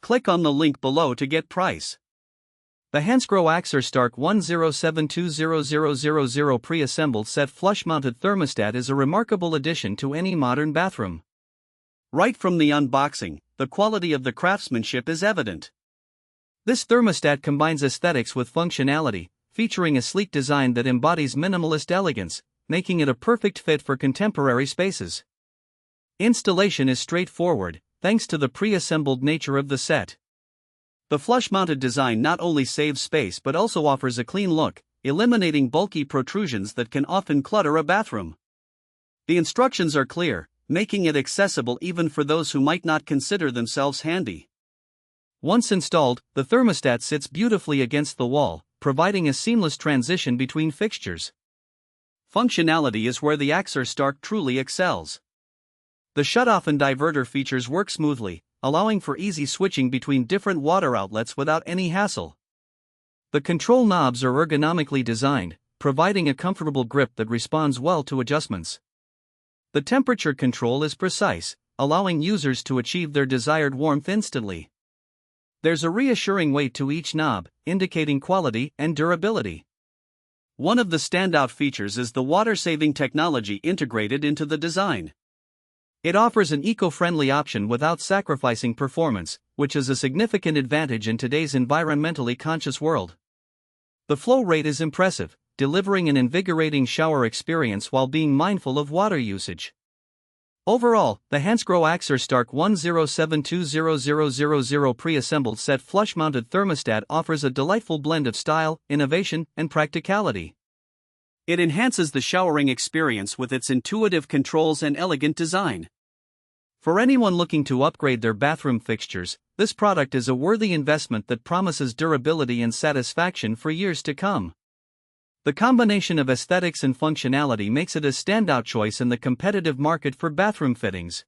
Click on the link below to get price. The Hansgrohe Axor Starck 10720000 pre-assembled set flush-mounted thermostat is a remarkable addition to any modern bathroom. Right from the unboxing, the quality of the craftsmanship is evident. This thermostat combines aesthetics with functionality, featuring a sleek design that embodies minimalist elegance, making it a perfect fit for contemporary spaces. Installation is straightforward, thanks to the pre-assembled nature of the set. The flush-mounted design not only saves space but also offers a clean look, eliminating bulky protrusions that can often clutter a bathroom. The instructions are clear, making it accessible even for those who might not consider themselves handy. Once installed, the thermostat sits beautifully against the wall, providing a seamless transition between fixtures. Functionality is where the Axor Starck truly excels. The shutoff and diverter features work smoothly, allowing for easy switching between different water outlets without any hassle. The control knobs are ergonomically designed, providing a comfortable grip that responds well to adjustments. The temperature control is precise, allowing users to achieve their desired warmth instantly. There's a reassuring weight to each knob, indicating quality and durability. One of the standout features is the water-saving technology integrated into the design. It offers an eco-friendly option without sacrificing performance, which is a significant advantage in today's environmentally conscious world. The flow rate is impressive, delivering an invigorating shower experience while being mindful of water usage. Overall, the Hansgrohe Axor Starck 10720000 pre-assembled set flush-mounted thermostat offers a delightful blend of style, innovation, and practicality. It enhances the showering experience with its intuitive controls and elegant design. For anyone looking to upgrade their bathroom fixtures, this product is a worthy investment that promises durability and satisfaction for years to come. The combination of aesthetics and functionality makes it a standout choice in the competitive market for bathroom fittings.